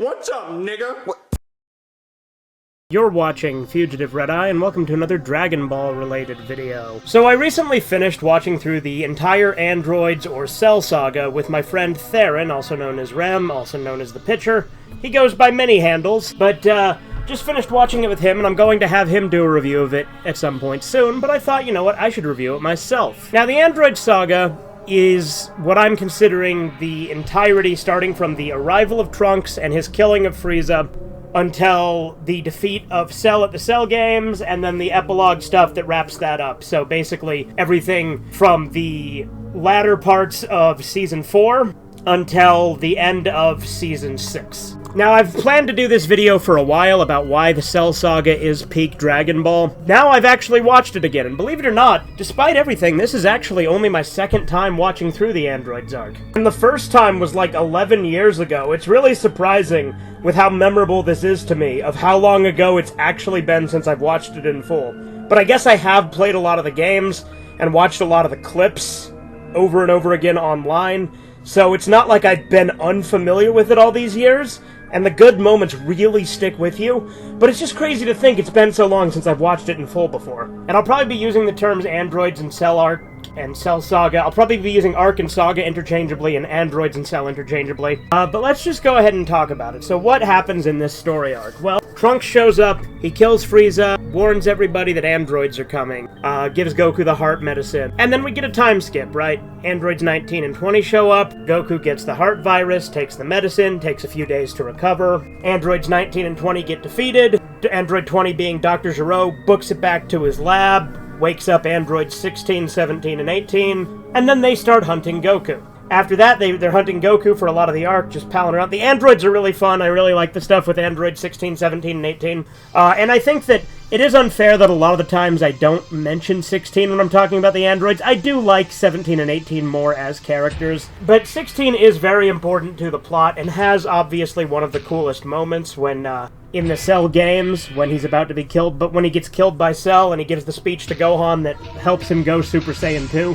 What's up, nigga? You're watching Fugitive Red Eye, and welcome to another Dragon Ball related video. So I recently finished watching through the entire Androids or Cell Saga with my friend Theron, also known as Rem, also known as the Pitcher. He goes by many handles, but just finished watching it with him, and I'm going to have him do a review of it at some point soon, but I thought, you know what, I should review it myself. Now, the Android Saga is what I'm considering the entirety starting from the arrival of Trunks and his killing of Frieza until the defeat of Cell at the Cell Games, and then the epilogue stuff that wraps that up. So basically, everything from the latter parts of Season 4 until the end of Season 6. Now, I've planned to do this video for a while about why the Cell Saga is peak Dragon Ball. Now I've actually watched it again, and believe it or not, despite everything, this is actually only my second time watching through the Androids arc. And the first time was like 11 years ago. It's really surprising with how memorable this is to me, of how long ago it's actually been since I've watched it in full. But I guess I have played a lot of the games and watched a lot of the clips over and over again online, so it's not like I've been unfamiliar with it all these years, and the good moments really stick with you, but it's just crazy to think it's been so long since I've watched it in full before. And I'll probably be using the terms Androids and Cell Arc and Cell Saga. I'll probably be using Arc and Saga interchangeably and Androids and Cell interchangeably. But let's just go ahead and talk about it. So what happens in this story arc? Well, Trunks shows up, he kills Frieza, warns everybody that androids are coming, gives Goku the heart medicine, and then we get a time skip, right? Androids 19 and 20 show up, Goku gets the heart virus, takes the medicine, takes a few days to recover, androids 19 and 20 get defeated, android 20 being Dr. Gero books it back to his lab, wakes up androids 16, 17, and 18, and then they start hunting Goku. After that, they're hunting Goku for a lot of the arc, just palling around. The androids are really fun. I really like the stuff with androids 16, 17, and 18. And I think that it is unfair that a lot of the times I don't mention 16 when I'm talking about the androids. I do like 17 and 18 more as characters, but 16 is very important to the plot and has obviously one of the coolest moments when, in the Cell games, when he's about to be killed, but when he gets killed by Cell and he gives the speech to Gohan that helps him go Super Saiyan 2.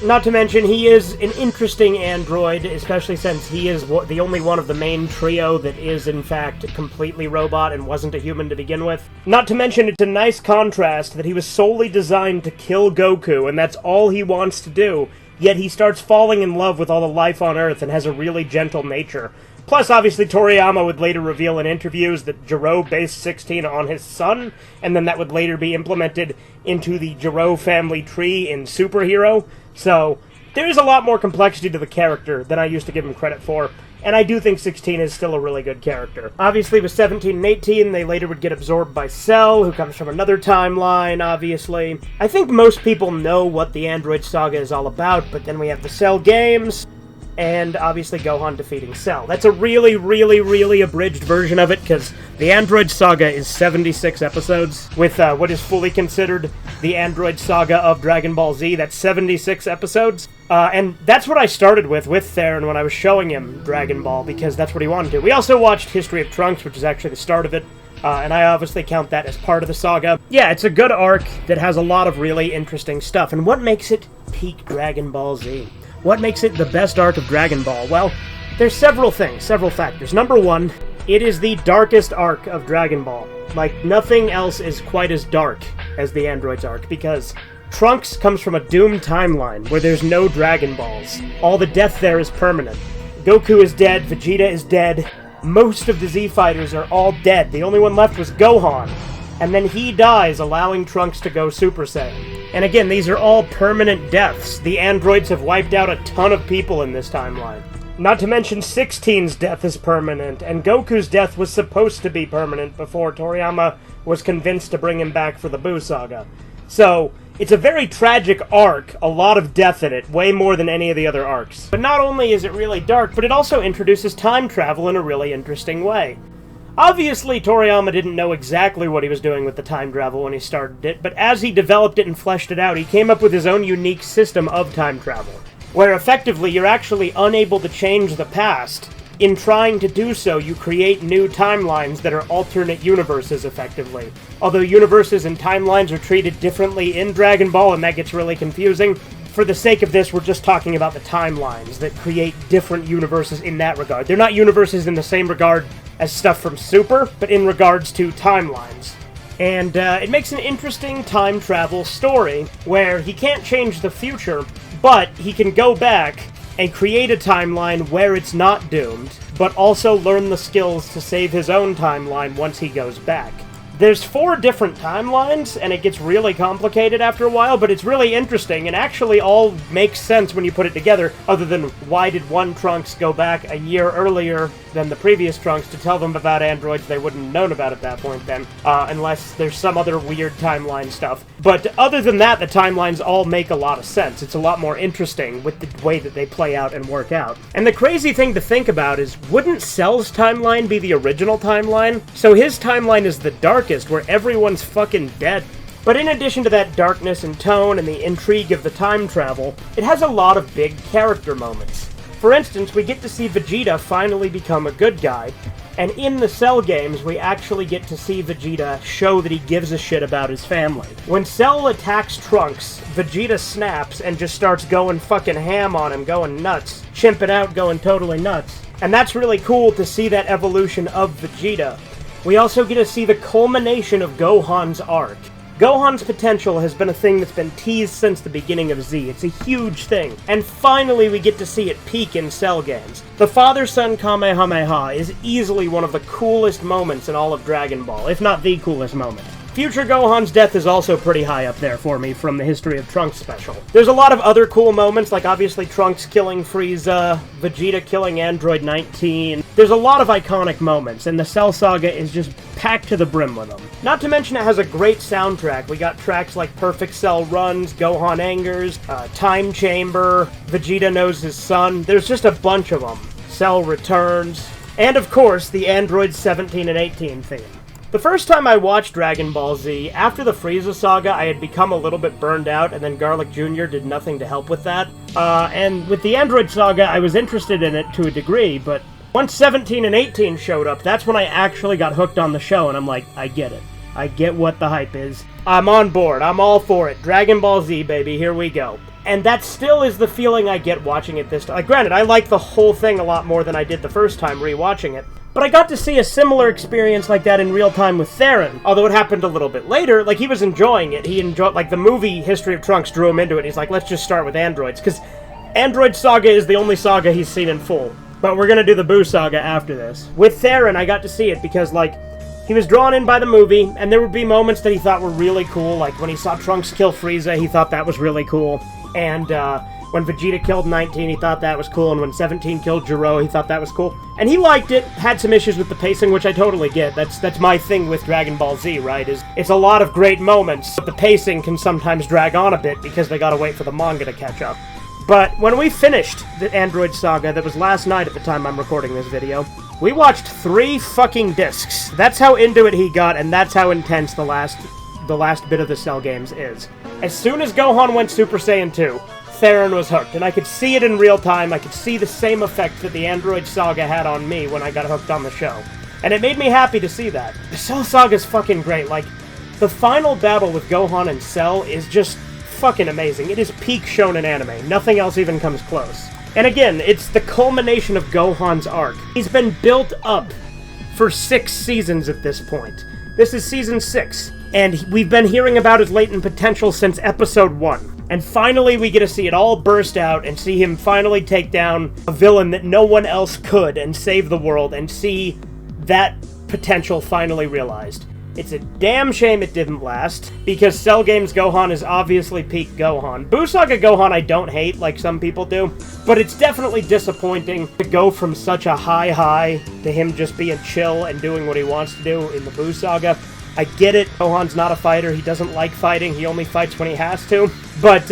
Not to mention, he is an interesting android, especially since he is the only one of the main trio that is, in fact, completely robot and wasn't a human to begin with. Not to mention, it's a nice contrast that he was solely designed to kill Goku, and that's all he wants to do, yet he starts falling in love with all the life on Earth and has a really gentle nature. Plus, obviously, Toriyama would later reveal in interviews that Gero based 16 on his son, and then that would later be implemented into the Gero family tree in Superhero. So, there's a lot more complexity to the character than I used to give him credit for, and I do think 16 is still a really good character. Obviously, with 17 and 18, they later would get absorbed by Cell, who comes from another timeline, obviously. I think most people know what the Android Saga is all about, but then we have the Cell games, and obviously Gohan defeating Cell. That's a really, really, really abridged version of it, because the Android Saga is 76 episodes, with what is fully considered the Android Saga of Dragon Ball Z. That's 76 episodes. And that's what I started with Theron when I was showing him Dragon Ball, because that's what he wanted to. We also watched History of Trunks, which is actually the start of it, and I obviously count that as part of the saga. Yeah, it's a good arc that has a lot of really interesting stuff, and what makes it peak Dragon Ball Z? What makes it the best arc of Dragon Ball? Well, there's several things, several factors. Number one, it is the darkest arc of Dragon Ball. Like, nothing else is quite as dark as the Androids arc, because Trunks comes from a doomed timeline where there's no Dragon Balls. All the death there is permanent. Goku is dead, Vegeta is dead, most of the Z-Fighters are all dead. The only one left was Gohan. And then he dies, allowing Trunks to go Super Saiyan. And again, these are all permanent deaths. The androids have wiped out a ton of people in this timeline. Not to mention 16's death is permanent, and Goku's death was supposed to be permanent before Toriyama was convinced to bring him back for the Buu Saga. So, it's a very tragic arc, a lot of death in it, way more than any of the other arcs. But not only is it really dark, but it also introduces time travel in a really interesting way. Obviously, Toriyama didn't know exactly what he was doing with the time travel when he started it, but as he developed it and fleshed it out, he came up with his own unique system of time travel, where effectively you're actually unable to change the past. In trying to do so, you create new timelines that are alternate universes, effectively. Although universes and timelines are treated differently in Dragon Ball, and that gets really confusing, for the sake of this, we're just talking about the timelines that create different universes in that regard. They're not universes in the same regard as stuff from Super, but in regards to timelines. And it makes an interesting time travel story where he can't change the future, but he can go back and create a timeline where it's not doomed, but also learn the skills to save his own timeline once he goes back. There's 4 different timelines, and it gets really complicated after a while, but it's really interesting, and actually all makes sense when you put it together, other than why did one Trunks go back a year earlier than the previous Trunks to tell them about androids they wouldn't have known about at that point then, unless there's some other weird timeline stuff. But other than that, the timelines all make a lot of sense. It's a lot more interesting with the way that they play out and work out. And the crazy thing to think about is, wouldn't Cell's timeline be the original timeline? So his timeline is the darkest, where everyone's fucking dead. But in addition to that darkness and tone and the intrigue of the time travel, it has a lot of big character moments. For instance, we get to see Vegeta finally become a good guy, and in the Cell games, we actually get to see Vegeta show that he gives a shit about his family. When Cell attacks Trunks, Vegeta snaps and just starts going fucking ham on him, going nuts, chimping out, going totally nuts. And that's really cool to see that evolution of Vegeta. We also get to see the culmination of Gohan's arc. Gohan's potential has been a thing that's been teased since the beginning of Z. It's a huge thing. And finally we get to see it peak in Cell games. The father-son Kamehameha is easily one of the coolest moments in all of Dragon Ball, if not the coolest moment. Future Gohan's death is also pretty high up there for me from the History of Trunks special. There's a lot of other cool moments, like obviously Trunks killing Frieza, Vegeta killing Android 19. There's a lot of iconic moments, and the Cell Saga is just packed to the brim with them. Not to mention it has a great soundtrack. We got tracks like Perfect Cell Runs, Gohan Angers, Time Chamber, Vegeta Knows His Son. There's just a bunch of them. Cell Returns, and of course the Androids 17 and 18 theme. The first time I watched Dragon Ball Z, after the Frieza saga, I had become a little bit burned out, and then Garlic Jr. did nothing to help with that. And with the Android saga, I was interested in it to a degree, but once 17 and 18 showed up, that's when I actually got hooked on the show, and I'm like, I get it. I get what the hype is. I'm on board. I'm all for it. Dragon Ball Z, baby. Here we go. And that still is the feeling I get watching it this time. Like, granted, I like the whole thing a lot more than I did the first time rewatching it. But I got to see a similar experience like that in real time with Theron. Although it happened a little bit later, like, he was enjoying it. He enjoyed, like, the movie History of Trunks drew him into it. He's like, let's just start with androids. Because Android Saga is the only saga he's seen in full. But we're gonna do the Boo Saga after this. With Theron, I got to see it because, like, he was drawn in by the movie, and there would be moments that he thought were really cool. Like, when he saw Trunks kill Frieza, he thought that was really cool. And, when Vegeta killed 19, he thought that was cool, and when 17 killed Gero, he thought that was cool. And he liked it, had some issues with the pacing, which I totally get. That's my thing with Dragon Ball Z, right? It's a lot of great moments, but the pacing can sometimes drag on a bit because they gotta wait for the manga to catch up. But when we finished the Android Saga, that was last night at the time I'm recording this video, we watched 3 fucking discs. That's how into it he got, and that's how intense the last bit of the Cell games is. As soon as Gohan went Super Saiyan 2, Theron was hooked, and I could see it in real time. I could see the same effect that the Android Saga had on me when I got hooked on the show. And it made me happy to see that. The Cell Saga's fucking great. Like, the final battle with Gohan and Cell is just fucking amazing. It is peak shonen anime. Nothing else even comes close. And again, it's the culmination of Gohan's arc. He's been built up for 6 seasons at this point. This is season 6, and we've been hearing about his latent potential since episode 1. And finally we get to see it all burst out and see him finally take down a villain that no one else could and save the world and see that potential finally realized. It's a damn shame it didn't last, because Cell Games Gohan is obviously peak Gohan. Boo Saga Gohan I don't hate like some people do, but it's definitely disappointing to go from such a high to him just being chill and doing what he wants to do in the Boo Saga. I get it, Gohan's not a fighter, he doesn't like fighting, he only fights when he has to, but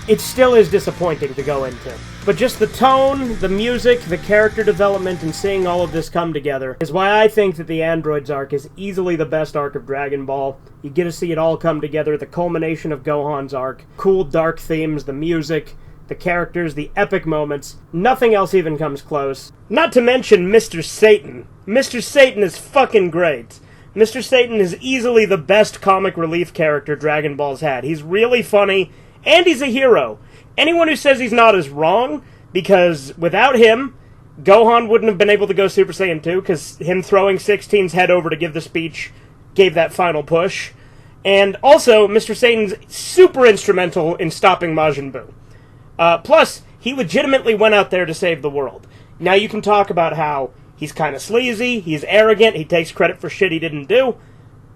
it still is disappointing to go into. But just the tone, the music, the character development, and seeing all of this come together is why I think that the Androids arc is easily the best arc of Dragon Ball. You get to see it all come together, the culmination of Gohan's arc, cool dark themes, the music, the characters, the epic moments. Nothing else even comes close. Not to mention Mr. Satan. Mr. Satan is fucking great. Mr. Satan is easily the best comic relief character Dragon Ball's had. He's really funny, and he's a hero. Anyone who says he's not is wrong, because without him, Gohan wouldn't have been able to go Super Saiyan 2, because him throwing 16's head over to give the speech gave that final push. And also, Mr. Satan's super instrumental in stopping Majin Buu. Plus, he legitimately went out there to save the world. Now you can talk about how he's kind of sleazy, he's arrogant, he takes credit for shit he didn't do,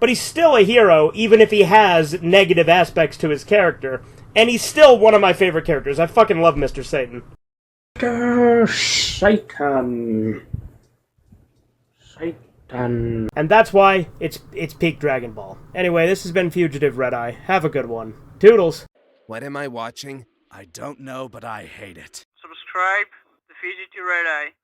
but he's still a hero, even if he has negative aspects to his character. And he's still one of my favorite characters. I fucking love Mr. Satan. Satan. Satan. And that's why it's peak Dragon Ball. Anyway, this has been Fugitive Red Eye. Have a good one. Toodles. What am I watching? I don't know, but I hate it. Subscribe to Fugitive Red Eye.